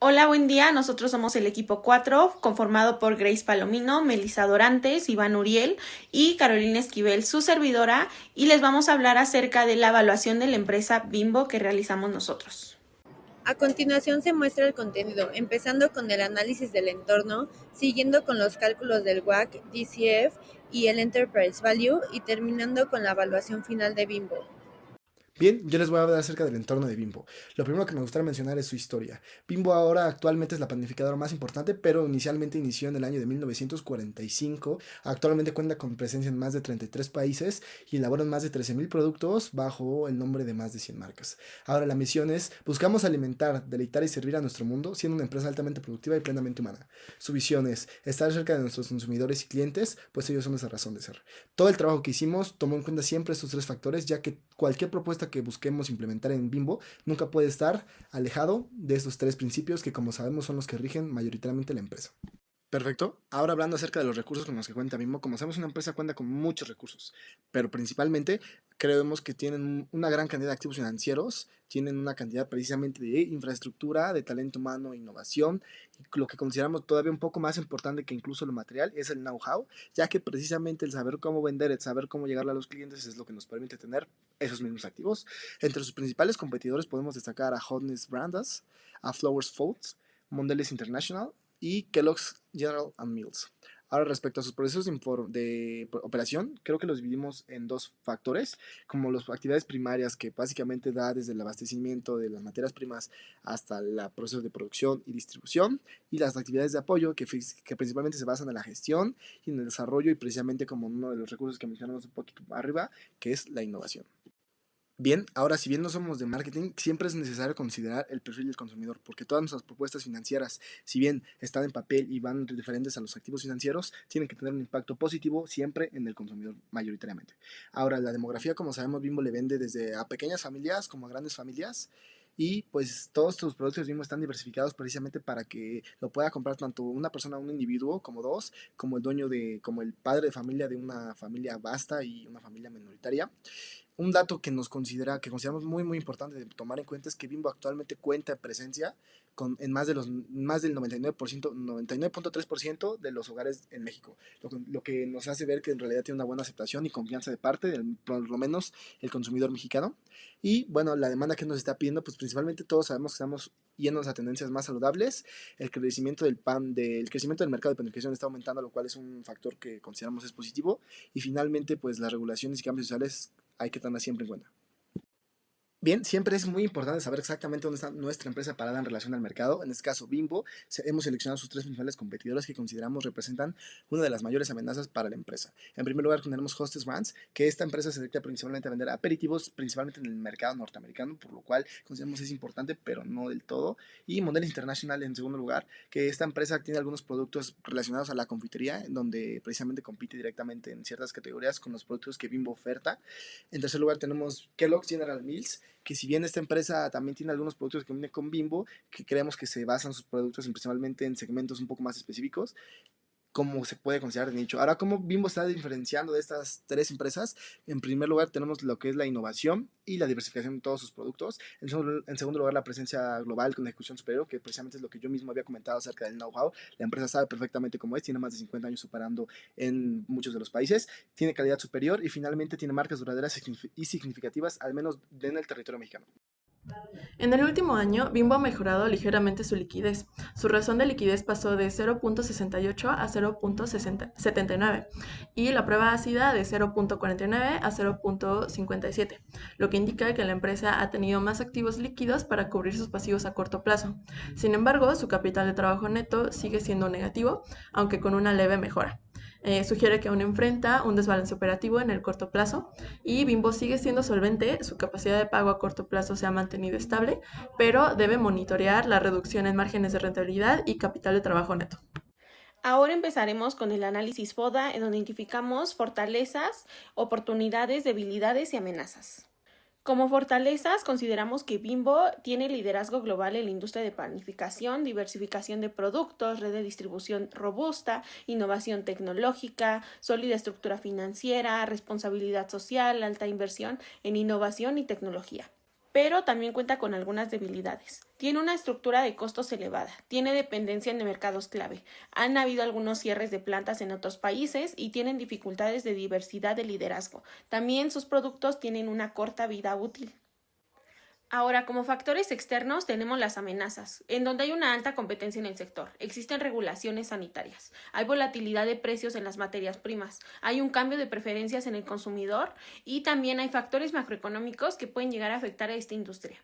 Hola, buen día. Nosotros somos el equipo 4, conformado por Grace Palomino, Melissa Dorantes, Iván Uriel y Carolina Esquivel, su servidora, y les vamos a hablar acerca de la evaluación de la empresa Bimbo que realizamos nosotros. A continuación se muestra el contenido, empezando con el análisis del entorno, siguiendo con los cálculos del WACC, DCF y el Enterprise Value y terminando con la evaluación final de Bimbo. Bien, yo les voy a hablar acerca del entorno de Bimbo. Lo primero que me gustaría mencionar es su historia. Bimbo ahora actualmente es la planificadora más importante, pero inicialmente inició en el año de 1945. Actualmente cuenta con presencia en más de 33 países y elaboran más de 13.000 productos bajo el nombre de más de 100 marcas. Ahora la misión es, buscamos alimentar, deleitar y servir a nuestro mundo, siendo una empresa altamente productiva y plenamente humana. Su visión es estar cerca de nuestros consumidores y clientes, pues ellos son esa razón de ser. Todo el trabajo que hicimos tomó en cuenta siempre estos tres factores, ya que cualquier propuesta que busquemos implementar en Bimbo nunca puede estar alejado de estos tres principios que, como sabemos, son los que rigen mayoritariamente la empresa. Perfecto. Ahora hablando acerca de los recursos con los que cuenta Bimbo, como sabemos, una empresa cuenta con muchos recursos, pero principalmente creemos que tienen una gran cantidad de activos financieros, tienen una cantidad precisamente de infraestructura, de talento humano, innovación, y lo que consideramos todavía un poco más importante que incluso lo material es el know-how, ya que precisamente el saber cómo vender, el saber cómo llegarle a los clientes es lo que nos permite tener esos mismos activos. Entre sus principales competidores podemos destacar a Hotness Brandas, a Flowers Foods, Mondelez International y Kellogg's General Mills. Ahora, respecto a sus procesos de operación, creo que los dividimos en dos factores, como las actividades primarias, que básicamente da desde el abastecimiento de las materias primas hasta el proceso de producción y distribución, y las actividades de apoyo, que principalmente se basan en la gestión y en el desarrollo, y precisamente como uno de los recursos que mencionamos un poquito arriba, que es la innovación. Bien, ahora si bien no somos de marketing, siempre es necesario considerar el perfil del consumidor, porque todas nuestras propuestas financieras, si bien están en papel y van diferentes a los activos financieros, tienen que tener un impacto positivo siempre en el consumidor mayoritariamente. Ahora, la demografía, como sabemos, Bimbo le vende desde a pequeñas familias como a grandes familias, y pues todos tus productos Bimbo están diversificados precisamente para que lo pueda comprar tanto una persona, un individuo, como dos, como el dueño como el padre de familia de una familia vasta y una familia minoritaria. Un dato que consideramos muy importante de tomar en cuenta es que Bimbo actualmente cuenta en presencia en más del 99%, 99.3% de los hogares en México, lo que nos hace ver que en realidad tiene una buena aceptación y confianza de parte del, por lo menos, el consumidor mexicano. Y bueno, la demanda que nos está pidiendo, pues principalmente todos sabemos que estamos yendo a tendencias más saludables. El crecimiento del mercado de penetración está aumentando, lo cual es un factor que consideramos es positivo. Y finalmente, pues las regulaciones y cambios sociales hay que tenerlas siempre en cuenta. Bien, siempre es muy importante saber exactamente dónde está nuestra empresa parada en relación al mercado. En este caso, Bimbo, hemos seleccionado sus tres principales competidores que consideramos representan una de las mayores amenazas para la empresa. En primer lugar, tenemos Hostess Brands, que esta empresa se dedica principalmente a vender aperitivos, principalmente en el mercado norteamericano, por lo cual consideramos es importante, pero no del todo. Y Mondelez International, en segundo lugar, que esta empresa tiene algunos productos relacionados a la confitería, en donde precisamente compite directamente en ciertas categorías con los productos que Bimbo oferta. En tercer lugar, tenemos Kellogg's General Mills, que si bien esta empresa también tiene algunos productos que vienen con Bimbo, que creemos que se basan sus productos principalmente en segmentos un poco más específicos, como se puede considerar de nicho. Ahora, ¿cómo Bimbo está diferenciando de estas tres empresas? En primer lugar, tenemos lo que es la innovación y la diversificación de todos sus productos. En segundo lugar, la presencia global con ejecución superior, que precisamente es lo que yo mismo había comentado acerca del know-how. La empresa sabe perfectamente cómo es, tiene más de 50 años operando en muchos de los países, tiene calidad superior y finalmente tiene marcas duraderas y significativas, al menos en el territorio mexicano. En el último año, Bimbo ha mejorado ligeramente su liquidez. Su razón de liquidez pasó de 0.68 a 0.79 y la prueba ácida de 0.49 a 0.57, lo que indica que la empresa ha tenido más activos líquidos para cubrir sus pasivos a corto plazo. Sin embargo, su capital de trabajo neto sigue siendo negativo, aunque con una leve mejora. Sugiere que aún enfrenta un desbalance operativo en el corto plazo y Bimbo sigue siendo solvente, su capacidad de pago a corto plazo se ha mantenido estable, pero debe monitorear la reducción en márgenes de rentabilidad y capital de trabajo neto. Ahora empezaremos con el análisis FODA, en donde identificamos fortalezas, oportunidades, debilidades y amenazas. Como fortalezas, consideramos que Bimbo tiene liderazgo global en la industria de panificación, diversificación de productos, red de distribución robusta, innovación tecnológica, sólida estructura financiera, responsabilidad social, alta inversión en innovación y tecnología. pero también cuenta con algunas debilidades. Tiene una estructura de costos elevada, tiene dependencia en mercados clave, han habido algunos cierres de plantas en otros países y tienen dificultades de diversidad de liderazgo. También sus productos tienen una corta vida útil. Ahora, como factores externos tenemos las amenazas, en donde hay una alta competencia en el sector, existen regulaciones sanitarias, hay volatilidad de precios en las materias primas, hay un cambio de preferencias en el consumidor y también hay factores macroeconómicos que pueden llegar a afectar a esta industria.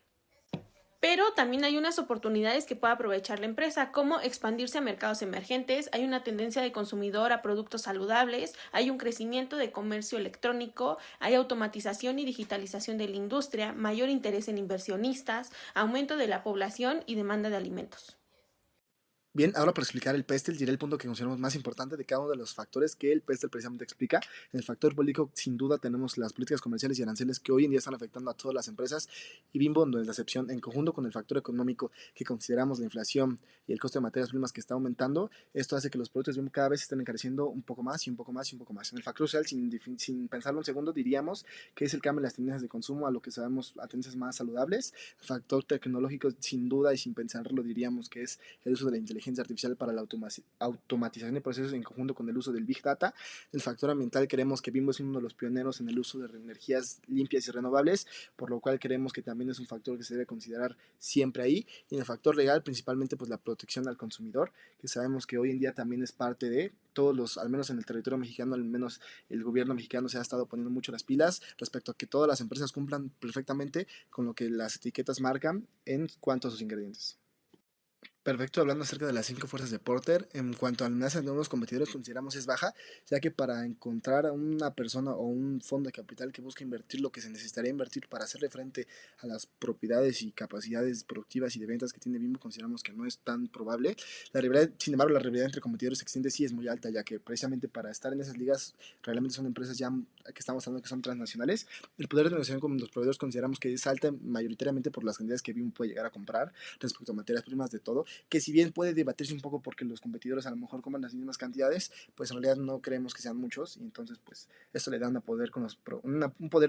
Pero también hay unas oportunidades que puede aprovechar la empresa, como expandirse a mercados emergentes, hay una tendencia de consumidor a productos saludables, hay un crecimiento de comercio electrónico, hay automatización y digitalización de la industria, mayor interés en inversionistas, aumento de la población y demanda de alimentos. Bien, ahora para explicar el PESTEL diré el punto que consideramos más importante de cada uno de los factores que el PESTEL precisamente explica. En el factor político, sin duda, tenemos las políticas comerciales y aranceles que hoy en día están afectando a todas las empresas, y Bimbo no es la excepción. En conjunto con el factor económico que consideramos la inflación y el costo de materias primas que está aumentando, esto hace que los productos de Bimbo cada vez estén encareciendo un poco más y un poco más y un poco más. En el factor social, sin pensarlo un segundo, diríamos que es el cambio en las tendencias de consumo a lo que sabemos a tendencias más saludables. El factor tecnológico, sin duda y sin pensarlo, diríamos que es el uso de la inteligencia artificial para la automatización de procesos en conjunto con el uso del Big Data. El factor ambiental, creemos que Bimbo es uno de los pioneros en el uso de energías limpias y renovables, por lo cual creemos que también es un factor que se debe considerar siempre ahí. Y en el factor legal, principalmente pues la protección al consumidor, que sabemos que hoy en día también es parte de todos los, al menos en el territorio mexicano, al menos el gobierno mexicano se ha estado poniendo mucho las pilas respecto a que todas las empresas cumplan perfectamente con lo que las etiquetas marcan en cuanto a sus ingredientes. Perfecto, hablando acerca de las 5 fuerzas de Porter, en cuanto a amenazas de nuevos competidores, consideramos es baja, ya que para encontrar a una persona o un fondo de capital que busque invertir lo que se necesitaría invertir para hacerle frente a las propiedades y capacidades productivas y de ventas que tiene Bimbo, consideramos que no es tan probable. La rivalidad, sin embargo, la rivalidad entre competidores existentes sí es muy alta, ya que precisamente para estar en esas ligas realmente son empresas ya que estamos hablando que son transnacionales. El poder de negociación con los proveedores consideramos que es alta mayoritariamente por las cantidades que Bimbo puede llegar a comprar respecto a materias primas de todo, que si bien puede debatirse un poco porque los competidores a lo mejor compran las mismas cantidades, pues en realidad no creemos que sean muchos, y entonces pues esto le da un poder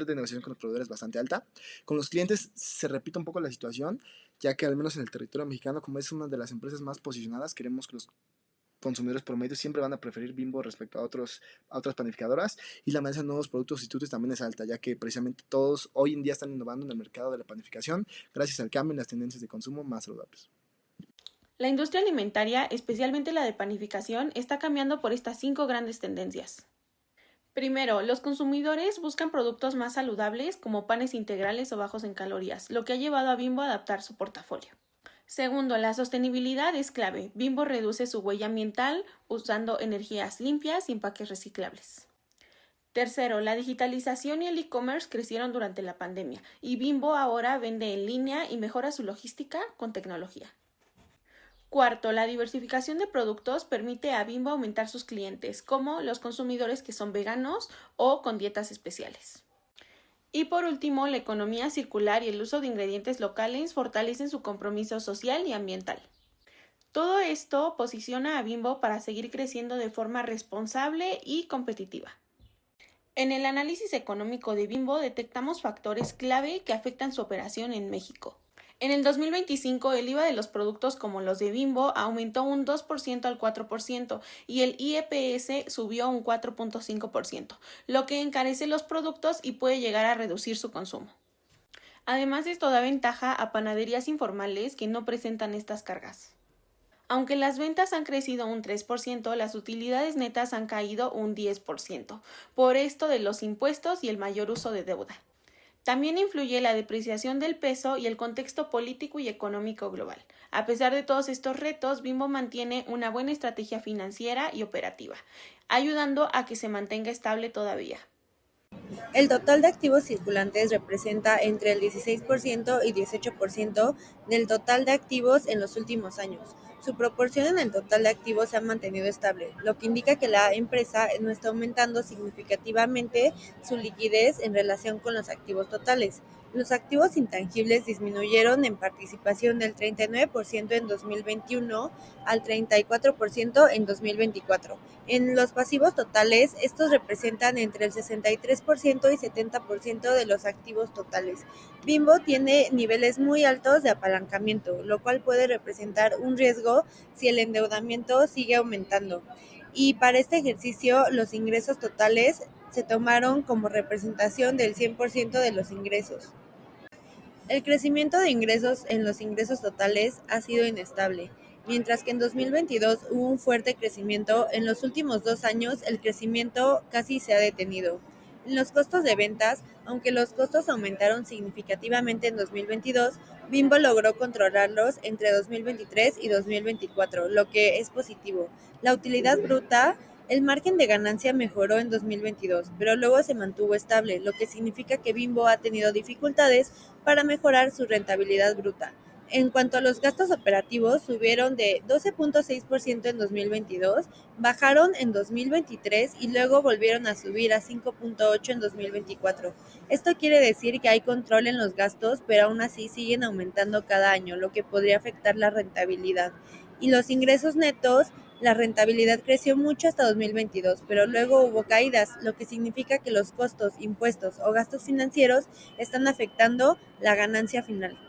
de negociación con los proveedores bastante alta. Con los clientes se repite un poco la situación, ya que al menos en el territorio mexicano, como es una de las empresas más posicionadas, queremos que los consumidores promedio siempre van a preferir Bimbo respecto a otras panificadoras, y la amenaza de nuevos productos sustitutos también es alta, ya que precisamente todos hoy en día están innovando en el mercado de la panificación gracias al cambio en las tendencias de consumo más saludables. La industria alimentaria, especialmente la de panificación, está cambiando por estas 5 grandes tendencias. Primero, los consumidores buscan productos más saludables como panes integrales o bajos en calorías, lo que ha llevado a Bimbo a adaptar su portafolio. Segundo, la sostenibilidad es clave. Bimbo reduce su huella ambiental usando energías limpias y empaques reciclables. Tercero, la digitalización y el e-commerce crecieron durante la pandemia y Bimbo ahora vende en línea y mejora su logística con tecnología. Cuarto, la diversificación de productos permite a Bimbo aumentar sus clientes, como los consumidores que son veganos o con dietas especiales. Y por último, la economía circular y el uso de ingredientes locales fortalecen su compromiso social y ambiental. Todo esto posiciona a Bimbo para seguir creciendo de forma responsable y competitiva. En el análisis económico de Bimbo detectamos factores clave que afectan su operación en México. En el 2025, el IVA de los productos como los de Bimbo aumentó un 2% al 4% y el IEPS subió un 4.5%, lo que encarece los productos y puede llegar a reducir su consumo. Además, esto da ventaja a panaderías informales que no presentan estas cargas. Aunque las ventas han crecido un 3%, las utilidades netas han caído un 10%, por esto de los impuestos y el mayor uso de deuda. También influye la depreciación del peso y el contexto político y económico global. A pesar de todos estos retos, Bimbo mantiene una buena estrategia financiera y operativa, ayudando a que se mantenga estable todavía. El total de activos circulantes representa entre el 16% y 18% del total de activos en los últimos años. Su proporción en el total de activos se ha mantenido estable, lo que indica que la empresa no está aumentando significativamente su liquidez en relación con los activos totales. Los activos intangibles disminuyeron en participación del 39% en 2021 al 34% en 2024. En los pasivos totales, estos representan entre el 63% y 70% de los activos totales. Bimbo tiene niveles muy altos de apalancamiento, lo cual puede representar un riesgo si el endeudamiento sigue aumentando. Y para este ejercicio, los ingresos totales se tomaron como representación del 100% de los ingresos. El crecimiento de ingresos en los ingresos totales ha sido inestable. Mientras que en 2022 hubo un fuerte crecimiento, en los últimos 2 años el crecimiento casi se ha detenido. En los costos de ventas, aunque los costos aumentaron significativamente en 2022, Bimbo logró controlarlos entre 2023 y 2024, lo que es positivo. La utilidad bruta, el margen de ganancia mejoró en 2022, pero luego se mantuvo estable, lo que significa que Bimbo ha tenido dificultades para mejorar su rentabilidad bruta. En cuanto a los gastos operativos, subieron de 12.6% en 2022, bajaron en 2023 y luego volvieron a subir a 5.8% en 2024. Esto quiere decir que hay control en los gastos, pero aún así siguen aumentando cada año, lo que podría afectar la rentabilidad. Y los ingresos netos, la rentabilidad creció mucho hasta 2022, pero luego hubo caídas, lo que significa que los costos, impuestos o gastos financieros están afectando la ganancia final.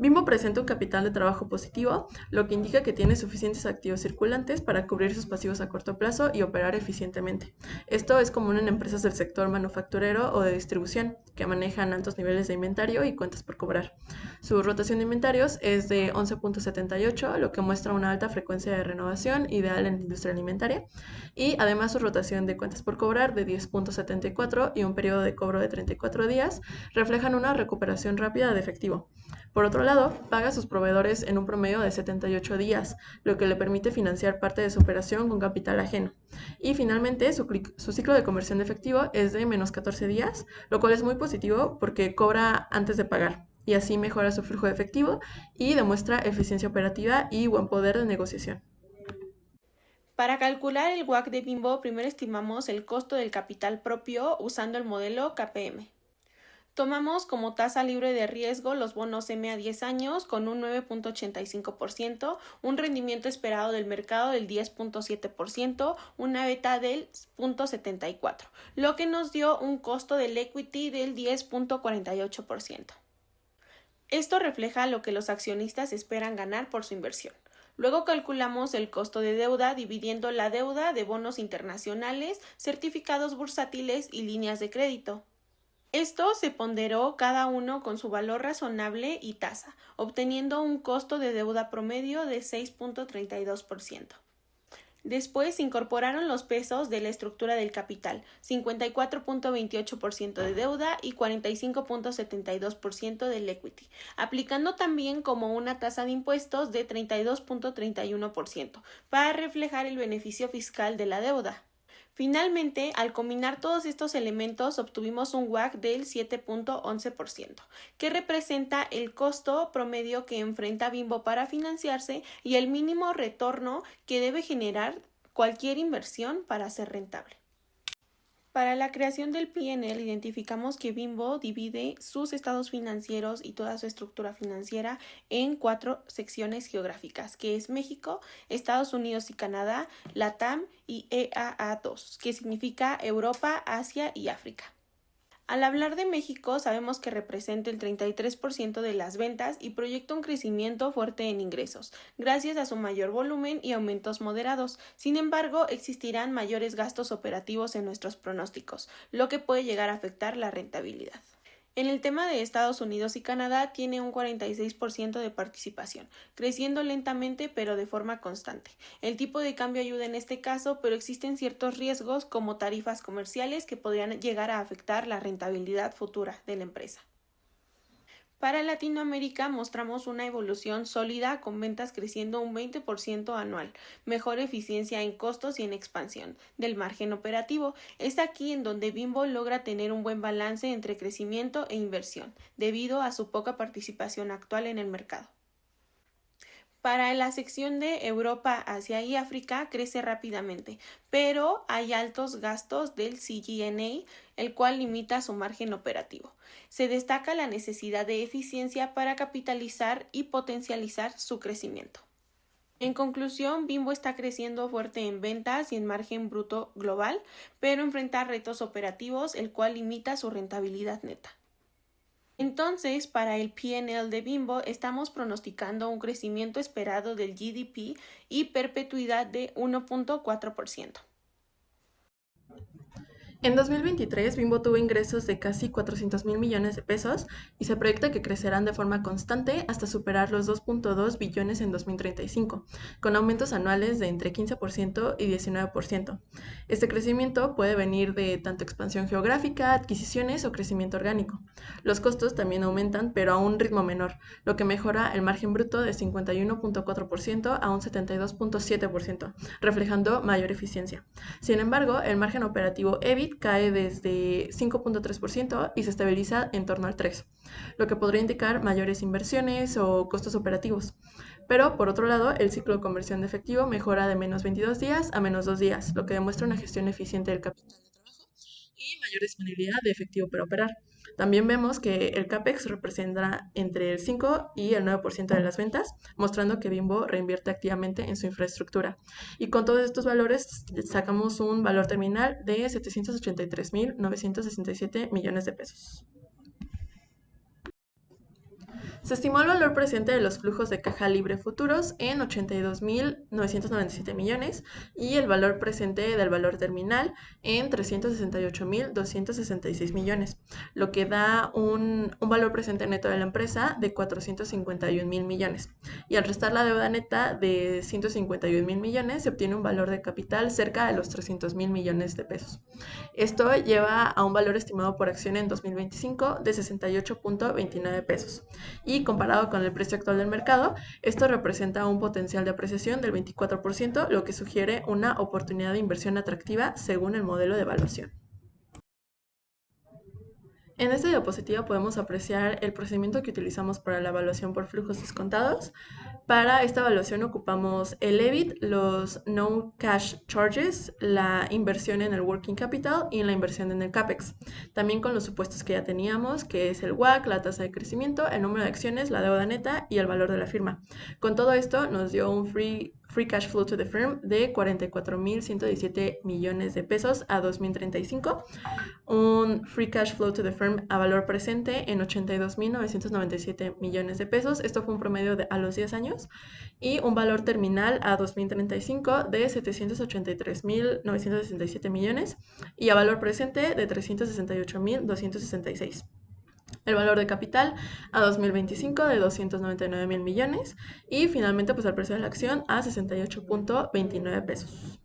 Bimbo presenta un capital de trabajo positivo, lo que indica que tiene suficientes activos circulantes para cubrir sus pasivos a corto plazo y operar eficientemente. Esto es común en empresas del sector manufacturero o de distribución, que manejan altos niveles de inventario y cuentas por cobrar. Su rotación de inventarios es de 11.78, lo que muestra una alta frecuencia de renovación ideal en la industria alimentaria, y además su rotación de cuentas por cobrar de 10.74 y un periodo de cobro de 34 días reflejan una recuperación rápida de efectivo. Por otro lado, paga a sus proveedores en un promedio de 78 días, lo que le permite financiar parte de su operación con capital ajeno. Y finalmente, su ciclo de conversión de efectivo es de menos 14 días, lo cual es muy positivo porque cobra antes de pagar y así mejora su flujo de efectivo y demuestra eficiencia operativa y buen poder de negociación. Para calcular el WACC de Bimbo, primero estimamos el costo del capital propio usando el modelo KPM. Tomamos como tasa libre de riesgo los bonos M a 10 años con un 9.85%, un rendimiento esperado del mercado del 10.7%, una beta del 0.74%, lo que nos dio un costo del equity del 10.48%. Esto refleja lo que los accionistas esperan ganar por su inversión. Luego calculamos el costo de deuda dividiendo la deuda de bonos internacionales, certificados bursátiles y líneas de crédito. Esto se ponderó cada uno con su valor razonable y tasa, obteniendo un costo de deuda promedio de 6.32%. Después se incorporaron los pesos de la estructura del capital, 54.28% de deuda y 45.72% del equity, aplicando también como una tasa de impuestos de 32.31% para reflejar el beneficio fiscal de la deuda. Finalmente, al combinar todos estos elementos, obtuvimos un WACC del 7.11%, que representa el costo promedio que enfrenta Bimbo para financiarse y el mínimo retorno que debe generar cualquier inversión para ser rentable. Para la creación del P&L identificamos que Bimbo divide sus estados financieros y toda su estructura financiera en 4 secciones geográficas, que es México, Estados Unidos y Canadá, LATAM y EAA2, que significa Europa, Asia y África. Al hablar de México, sabemos que representa el 33% de las ventas y proyecta un crecimiento fuerte en ingresos, gracias a su mayor volumen y aumentos moderados. Sin embargo, existirán mayores gastos operativos en nuestros pronósticos, lo que puede llegar a afectar la rentabilidad. En el tema de Estados Unidos y Canadá tiene un 46% de participación, creciendo lentamente pero de forma constante. El tipo de cambio ayuda en este caso, pero existen ciertos riesgos como tarifas comerciales que podrían llegar a afectar la rentabilidad futura de la empresa. Para Latinoamérica mostramos una evolución sólida con ventas creciendo un 20% anual, mejor eficiencia en costos y en expansión del margen operativo. Es aquí en donde Bimbo logra tener un buen balance entre crecimiento e inversión, debido a su poca participación actual en el mercado. Para la sección de Europa, Asia y África crece rápidamente, pero hay altos gastos del CG&A, el cual limita su margen operativo. Se destaca la necesidad de eficiencia para capitalizar y potencializar su crecimiento. En conclusión, Bimbo está creciendo fuerte en ventas y en margen bruto global, pero enfrenta retos operativos, el cual limita su rentabilidad neta. Entonces, para el P&L de Bimbo, estamos pronosticando un crecimiento esperado del GDP y perpetuidad de 1.4%. En 2023, Bimbo tuvo ingresos de casi 400.000 millones de pesos y se proyecta que crecerán de forma constante hasta superar los 2.2 billones en 2035, con aumentos anuales de entre 15% y 19%. Este crecimiento puede venir de tanto expansión geográfica, adquisiciones o crecimiento orgánico. Los costos también aumentan, pero a un ritmo menor, lo que mejora el margen bruto de 51.4% a un 72.7%, reflejando mayor eficiencia. Sin embargo, el margen operativo EBIT cae desde 5.3% y se estabiliza en torno al 3%, lo que podría indicar mayores inversiones o costos operativos. Pero, por otro lado, el ciclo de conversión de efectivo mejora de menos 22 días a menos 2 días, lo que demuestra una gestión eficiente del capital de trabajo y mayor disponibilidad de efectivo para operar. También vemos que el CAPEX representará entre el 5 y el 9% de las ventas, mostrando que Bimbo reinvierte activamente en su infraestructura. Y con todos estos valores sacamos un valor terminal de 783.967 millones de pesos. Se estimó el valor presente de los flujos de caja libre futuros en 82.997 millones y el valor presente del valor terminal en 368.266 millones, lo que da un valor presente neto de la empresa de 451.000 millones. Y al restar la deuda neta de 151.000 millones, se obtiene un valor de capital cerca de los 300.000 millones de pesos. Esto lleva a un valor estimado por acción en 2025 de 68.29 pesos. Y comparado con el precio actual del mercado, esto representa un potencial de apreciación del 24%, lo que sugiere una oportunidad de inversión atractiva según el modelo de evaluación. En esta diapositiva podemos apreciar el procedimiento que utilizamos para la evaluación por flujos descontados. Para esta evaluación ocupamos el EBIT, los no cash charges, la inversión en el working capital y la inversión en el CAPEX. También con los supuestos que ya teníamos, que es el WACC, la tasa de crecimiento, el número de acciones, la deuda neta y el valor de la firma. Con todo esto nos dio un free cash flow to the firm de 44.117 millones de pesos a 2035, un free cash flow to the firm a valor presente en 82.997 millones de pesos, esto fue un promedio a los 10 años, y un valor terminal a 2035 de 783.967 millones y a valor presente de 368.266. El valor de capital a 2025 de 299.000 millones y finalmente pues el precio de la acción a 68.29 pesos.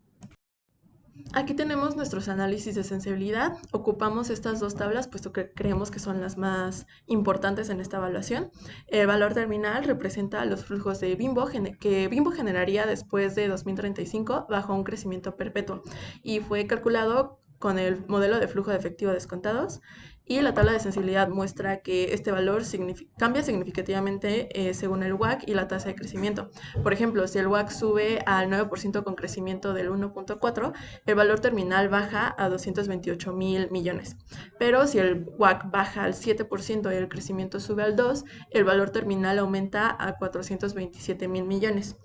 Aquí tenemos nuestros análisis de sensibilidad. Ocupamos estas dos tablas puesto que creemos que son las más importantes en esta evaluación. El valor terminal representa los flujos de Bimbo que Bimbo generaría después de 2035 bajo un crecimiento perpetuo y fue calculado con el modelo de flujo de efectivo descontados. Y la tabla de sensibilidad muestra que este valor cambia significativamente según el WACC y la tasa de crecimiento. Por ejemplo, si el WACC sube al 9% con crecimiento del 1.4, el valor terminal baja a 228.000 millones. Pero si el WACC baja al 7% y el crecimiento sube al 2%, el valor terminal aumenta a 427.000 millones.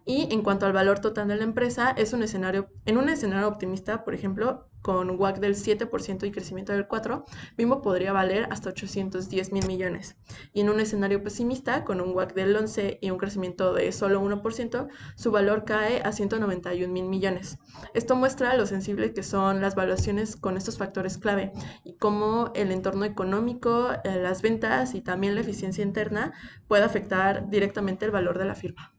Y en cuanto al valor total de la empresa, en un escenario optimista, por ejemplo, con WACC del 7% y crecimiento del 4%, Bimbo podría valer hasta 810.000 millones. Y en un escenario pesimista, con un WACC del 11% y un crecimiento de solo 1%, su valor cae a 191.000 millones. Esto muestra lo sensible que son las valuaciones con estos factores clave y cómo el entorno económico, las ventas y también la eficiencia interna puede afectar directamente el valor de la firma.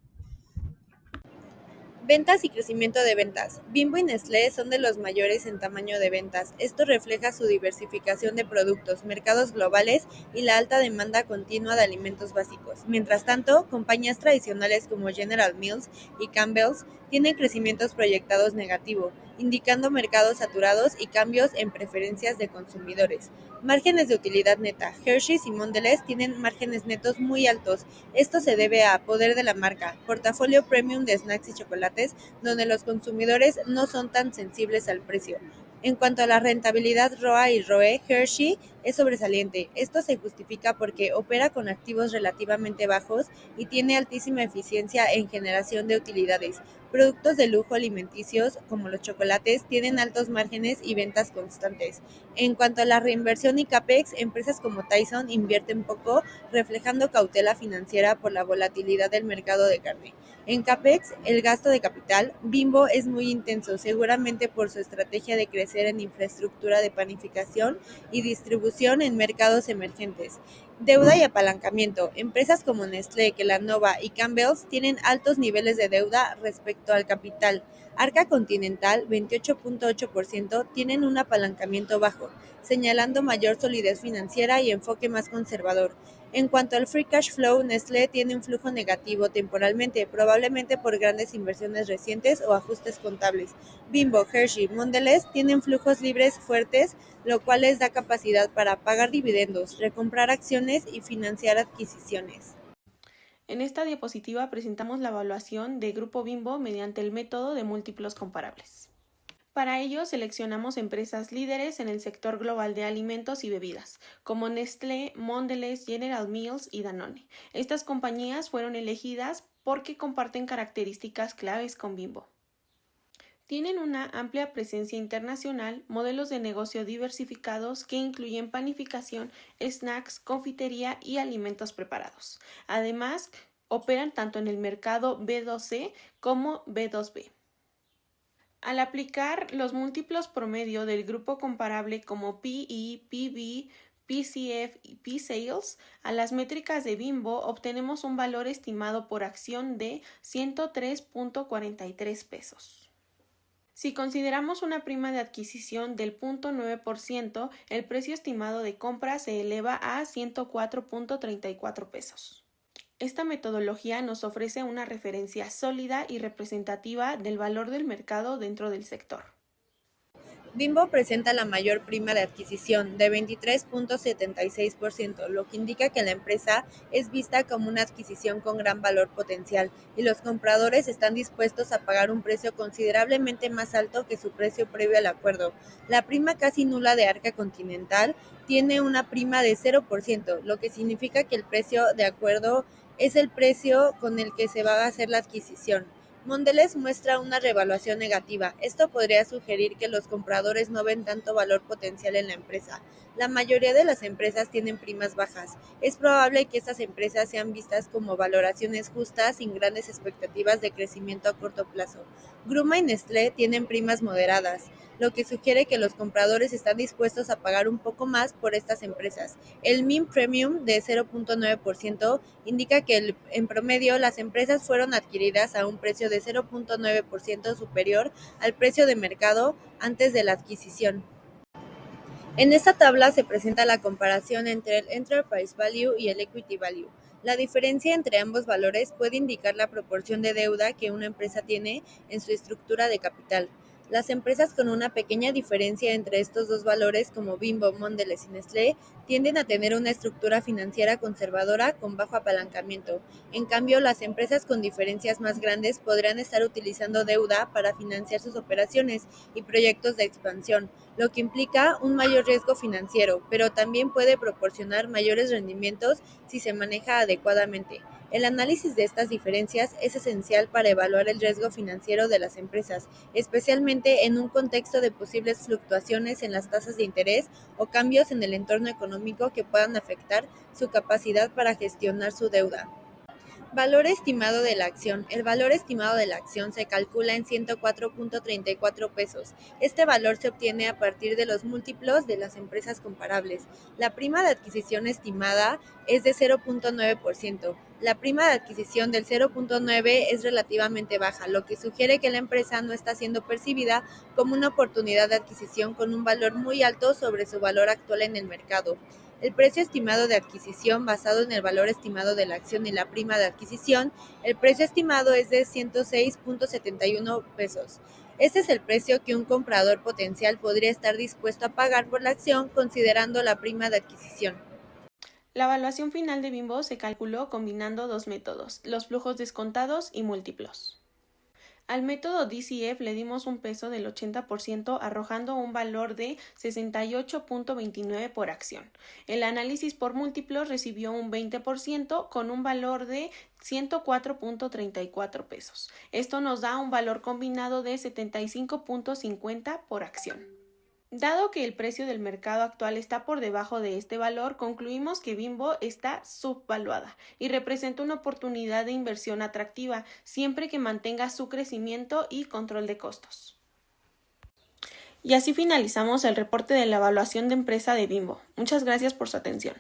Ventas y crecimiento de ventas. Bimbo y Nestlé son de los mayores en tamaño de ventas. Esto refleja su diversificación de productos, mercados globales y la alta demanda continua de alimentos básicos. Mientras tanto, compañías tradicionales como General Mills y Campbell's tienen crecimientos proyectados negativos, indicando mercados saturados y cambios en preferencias de consumidores. Márgenes de utilidad neta. Hershey's y Mondelez tienen márgenes netos muy altos. Esto se debe a poder de la marca, portafolio premium de snacks y chocolates, donde los consumidores no son tan sensibles al precio. En cuanto a la rentabilidad ROA y ROE, Hershey es sobresaliente. Esto se justifica porque opera con activos relativamente bajos y tiene altísima eficiencia en generación de utilidades. Productos de lujo alimenticios, como los chocolates, tienen altos márgenes y ventas constantes. En cuanto a la reinversión y CAPEX, empresas como Tyson invierten poco, reflejando cautela financiera por la volatilidad del mercado de carne. En CAPEX, el gasto de capital, Bimbo es muy intenso, seguramente por su estrategia de crecer en infraestructura de panificación y distribución en mercados emergentes. Deuda y apalancamiento. Empresas como Nestlé, Kellanova y Campbell's tienen altos niveles de deuda respecto al capital. Arca Continental, 28.8%, tienen un apalancamiento bajo, señalando mayor solidez financiera y enfoque más conservador. En cuanto al free cash flow, Nestlé tiene un flujo negativo temporalmente, probablemente por grandes inversiones recientes o ajustes contables. Bimbo, Hershey, Mondelez tienen flujos libres fuertes, lo cual les da capacidad para pagar dividendos, recomprar acciones y financiar adquisiciones. En esta diapositiva presentamos la evaluación de Grupo Bimbo mediante el método de múltiplos comparables. Para ello seleccionamos empresas líderes en el sector global de alimentos y bebidas, como Nestlé, Mondelez, General Mills y Danone. Estas compañías fueron elegidas porque comparten características claves con Bimbo. Tienen una amplia presencia internacional, modelos de negocio diversificados que incluyen panificación, snacks, confitería y alimentos preparados. Además, operan tanto en el mercado B2C como B2B. Al aplicar los múltiplos promedio del grupo comparable como PE, PB, PCF y P-Sales a las métricas de Bimbo, obtenemos un valor estimado por acción de 103.43 pesos. Si consideramos una prima de adquisición del 0.9%, el precio estimado de compra se eleva a 104.34 pesos. Esta metodología nos ofrece una referencia sólida y representativa del valor del mercado dentro del sector. Bimbo presenta la mayor prima de adquisición, de 23.76%, lo que indica que la empresa es vista como una adquisición con gran valor potencial y los compradores están dispuestos a pagar un precio considerablemente más alto que su precio previo al acuerdo. La prima casi nula de Arca Continental tiene una prima de 0%, lo que significa que el precio de acuerdo es el precio con el que se va a hacer la adquisición. Mondelez muestra una revaluación negativa. Esto podría sugerir que los compradores no ven tanto valor potencial en la empresa. La mayoría de las empresas tienen primas bajas. Es probable que estas empresas sean vistas como valoraciones justas sin grandes expectativas de crecimiento a corto plazo. Gruma y Nestlé tienen primas moderadas, lo que sugiere que los compradores están dispuestos a pagar un poco más por estas empresas. El mean premium de 0.9% indica que en promedio las empresas fueron adquiridas a un precio de 0.9% superior al precio de mercado antes de la adquisición. En esta tabla se presenta la comparación entre el Enterprise Value y el Equity Value. La diferencia entre ambos valores puede indicar la proporción de deuda que una empresa tiene en su estructura de capital. Las empresas con una pequeña diferencia entre estos dos valores, como Bimbo, Mondelez y Nestlé, tienden a tener una estructura financiera conservadora con bajo apalancamiento. En cambio, las empresas con diferencias más grandes podrán estar utilizando deuda para financiar sus operaciones y proyectos de expansión, lo que implica un mayor riesgo financiero, pero también puede proporcionar mayores rendimientos si se maneja adecuadamente. El análisis de estas diferencias es esencial para evaluar el riesgo financiero de las empresas, especialmente en un contexto de posibles fluctuaciones en las tasas de interés o cambios en el entorno económico que puedan afectar su capacidad para gestionar su deuda. Valor estimado de la acción. El valor estimado de la acción se calcula en 104.34 pesos. Este valor se obtiene a partir de los múltiplos de las empresas comparables. La prima de adquisición estimada es de 0.9%. La prima de adquisición del 0.9 es relativamente baja, lo que sugiere que la empresa no está siendo percibida como una oportunidad de adquisición con un valor muy alto sobre su valor actual en el mercado. el precio estimado de adquisición basado en el valor estimado de la acción y la prima de adquisición, el precio estimado es de 106.71 pesos. Este es el precio que un comprador potencial podría estar dispuesto a pagar por la acción considerando la prima de adquisición. La evaluación final de Bimbo se calculó combinando dos métodos, los flujos descontados y múltiplos. Al método DCF le dimos un peso del 80% arrojando un valor de 68.29 por acción. El análisis por múltiplos recibió un 20% con un valor de 104.34 pesos. Esto nos da un valor combinado de 75.50 por acción. Dado que el precio del mercado actual está por debajo de este valor, concluimos que Bimbo está subvaluada y representa una oportunidad de inversión atractiva siempre que mantenga su crecimiento y control de costos. Y así finalizamos el reporte de la evaluación de empresa de Bimbo. Muchas gracias por su atención.